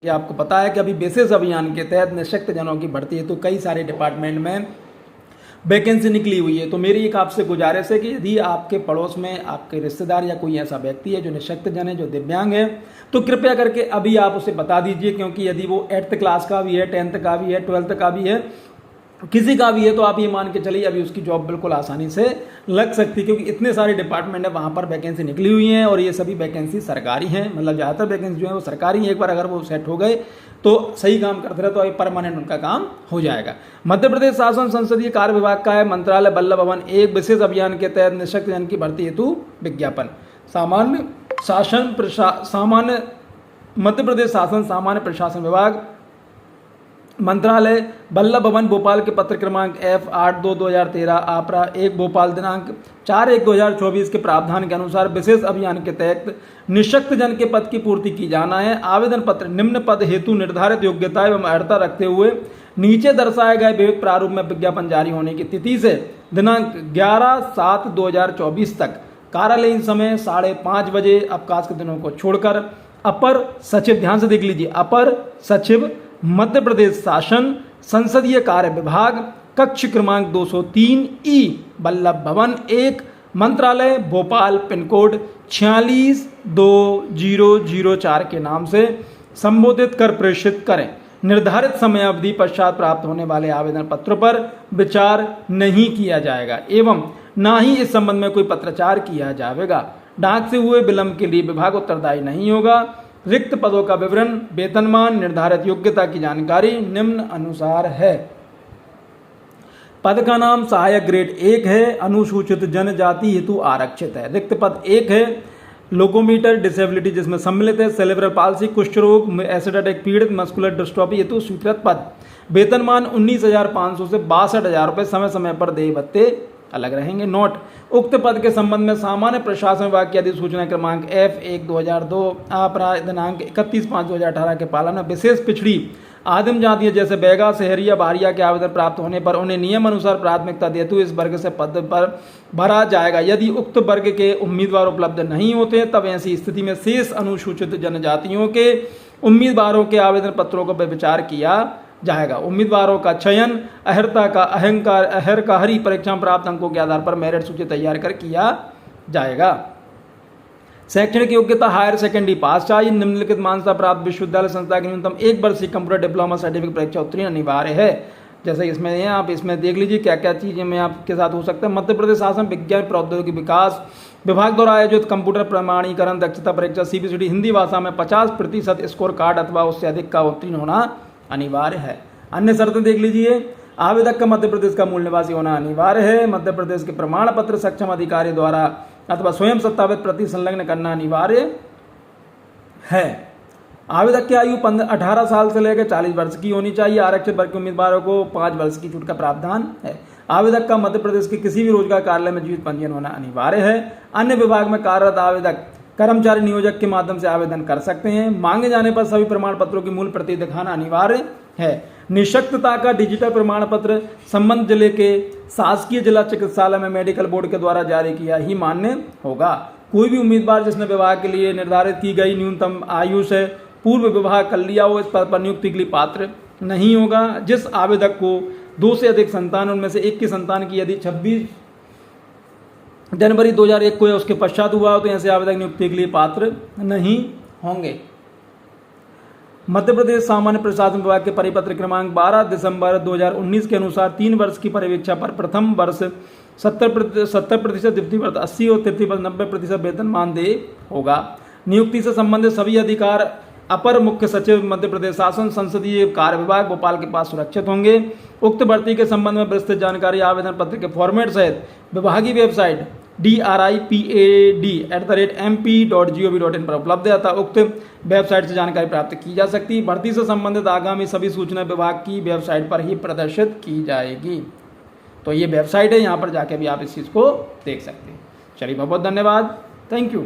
कि आपको पता है कि अभी बेसिस अभियान के तहत निःशक्त जनों की भर्ती है तो कई सारे डिपार्टमेंट में वैकेंसी निकली हुई है। तो मेरी एक आपसे गुजारिश है कि यदि आपके पड़ोस में आपके रिश्तेदार या कोई ऐसा व्यक्ति है जो निःशक्त जन है, जो दिव्यांग है, तो कृपया करके अभी आप उसे बता दीजिए, क्योंकि यदि वो 8th क्लास का भी है, 10th का भी है, 12th का भी है, किसी का भी है, तो आप ये मान के चलिए अभी उसकी जॉब बिल्कुल आसानी से लग सकती है, क्योंकि इतने सारे डिपार्टमेंट है वहाँ पर वैकेंसी निकली हुई हैं और ये सभी वैकेंसी सरकारी हैं। मतलब ज़्यादातर वैकेंसी जो है वो सरकारी हैं। एक बार अगर वो सेट हो गए तो सही काम करते रहे तो अभी परमानेंट उनका काम हो जाएगा। मध्य प्रदेश शासन संसदीय कार्य विभाग का है मंत्रालय वल्लभ भवन एक विशेष अभियान के तहत निःशक्त जन की भर्ती हेतु विज्ञापन। मध्य प्रदेश शासन सामान्य प्रशासन विभाग मंत्रालय वल्लभ भवन भोपाल के पत्र क्रमांक F82/2013 आपरा 1 भोपाल दिनांक 4/1/2024 के प्रावधान के अनुसार विशेष अभियान के तहत निःशक्त जन के पद की पूर्ति की जाना है। आवेदन पत्र निम्न पद हेतु निर्धारित योग्यता एवं अर्हता रखते हुए नीचे दर्शाए गए विविध प्रारूप में विज्ञापन जारी होने की तिथि से दिनांक 11/7/2024 तक कार्यालयीन समय 5:30 बजे अवकाश के दिनों को छोड़कर अपर सचिव, ध्यान से देख लीजिए, अपर सचिव मध्य प्रदेश शासन संसदीय कार्य विभाग कक्ष क्रमांक 203 वल्लभ भवन 1 मंत्रालय भोपाल पिन कोड 462004 के नाम से संबोधित कर प्रेषित करें। निर्धारित समय अवधि पश्चात प्राप्त होने वाले आवेदन पत्रों पर विचार नहीं किया जाएगा एवं ना ही इस संबंध में कोई पत्राचार किया जाएगा। डाक से हुए विलंब के लिए विभाग उत्तरदायी नहीं होगा। रिक्त पदों का विवरण, वेतनमान, निर्धारित योग्यता की जानकारी निम्न अनुसार है। पद का नाम सहायक ग्रेड 1 है, अनुसूचित जनजाति हेतु आरक्षित है। रिक्त पद 1 है, लोकोमीटर डिसेबिलिटी जिसमें सम्मिलित है, सेरेब्रल पाल्सी, कुष्ठ रोग, एसिडिक पीड़ित, मस्कुलर डिस्ट्रॉफी हेतु स्वीकृत पद। वेतनमान 19,500 से 62,000 रुपये, समय समय पर देय भत्ते अलग रहेंगे। नोट, उक्त पद के संबंध में सामान्य प्रशासन विभाग की अधिसूचना क्रमांक F1/2002 आपरा दिनांक 31/5/2018 के पालन में विशेष पिछड़ी आदिम जातियां जैसे बैगा, सहरिया, बारिया के आवेदन प्राप्त होने पर उन्हें नियम अनुसार प्राथमिकता देते हुए इस वर्ग से पद पर भरा जाएगा। यदि उक्त वर्ग के उम्मीदवार उपलब्ध नहीं होते तब ऐसी स्थिति में शेष अनुसूचित जनजातियों के उम्मीदवारों के आवेदन पत्रों को विचार किया जाएगा। उम्मीदवारों का चयन अहरकारी परीक्षा प्राप्त अंकों के आधार पर मेरिट सूची तैयार कर किया जाएगा। शैक्षणिक योग्यता हायर सेकेंडरी पास चाहिए। निम्नलिखित मान्यता प्राप्त विश्वविद्यालय संस्था की न्यूनतम 1 वर्ष की कंप्यूटर डिप्लोमा सर्टिफिकेट परीक्षा उत्तीर्ण अनिवार्य है। जैसे इसमें है, आप इसमें देख लीजिए क्या क्या चीजें में आपके साथ हो सकता है। मध्य प्रदेश शासन विज्ञान प्रौद्योगिकी विकास विभाग द्वारा आयोजित कंप्यूटर प्रमाणीकरण दक्षता परीक्षा CBCD हिंदी भाषा में 50% स्कोर कार्ड अथवा उससे अधिक का उत्तीर्ण होना अनिवार्य है। अन्य शर्तें देख लीजिए। आवेदक का मध्य प्रदेश का मूल निवासी होना अनिवार्य है। मध्य प्रदेश के प्रमाण पत्र सक्षम अधिकारी द्वारा अथवा स्वयं सत्तावित प्रति संलग्न करना अनिवार्य है। आवेदक की आयु 18 साल से लेकर 40 वर्ष की होनी चाहिए। आरक्षित वर्ग के उम्मीदवारों को 5 वर्ष की छूट का प्रावधान है। आवेदक का मध्य प्रदेश के किसी भी रोजगार कार्यालय में जीवित पंजीयन होना अनिवार्य है। अन्य विभाग में कार्यरत आवेदक कर्मचारी नियोजक के माध्यम से आवेदन कर सकते हैं। मांगे जाने पर सभी प्रमाण पत्रों की मूल प्रति दिखाना अनिवार्य है। निःशक्तता का डिजिटल प्रमाण पत्र संबंध जिले के शासकीय जिला चिकित्सालय में मेडिकल बोर्ड के द्वारा जारी किया ही मान्य होगा। कोई भी उम्मीदवार जिसने विवाह के लिए निर्धारित की गई न्यूनतम आयु से पूर्व विवाह कर लिया हो इस पद पर नियुक्ति के लिए पात्र नहीं होगा। जिस आवेदक को 2 से अधिक संतान, उनमें से एक की संतान की यदि 26 जनवरी 2001 को या उसके पश्चात हुआ हो तो ऐसे आवेदक नियुक्ति के लिए पात्र नहीं होंगे। मध्य प्रदेश सामान्य प्रशासन विभाग के परिपत्र क्रमांक 12 दिसंबर 2019 के अनुसार 3 वर्ष की परिवीक्षा पर प्रथम वर्ष 70%, द्वितीय वर्ष 80% और तृतीय वर्ष 90% वेतनमान देय होगा। नियुक्ति से संबंधित सभी अधिकार अपर मुख्य सचिव मध्य प्रदेश शासन संसदीय कार्य विभाग भोपाल के पास सुरक्षित होंगे। उक्त भर्ती के संबंध में विस्तृत जानकारी आवेदन पत्र के फॉर्मेट सहित विभागीय वेबसाइट DRIPAD@mp.gov.in पर उपलब्ध है अतः उक्त वेबसाइट से जानकारी प्राप्त की जा सकती है। भर्ती से संबंधित आगामी सभी सूचना विभाग की वेबसाइट पर ही प्रदर्शित की जाएगी। तो ये वेबसाइट है, यहाँ पर जाके भी आप इस चीज़ को देख सकते हैं। चलिए, बहुत बहुत धन्यवाद। Thank you.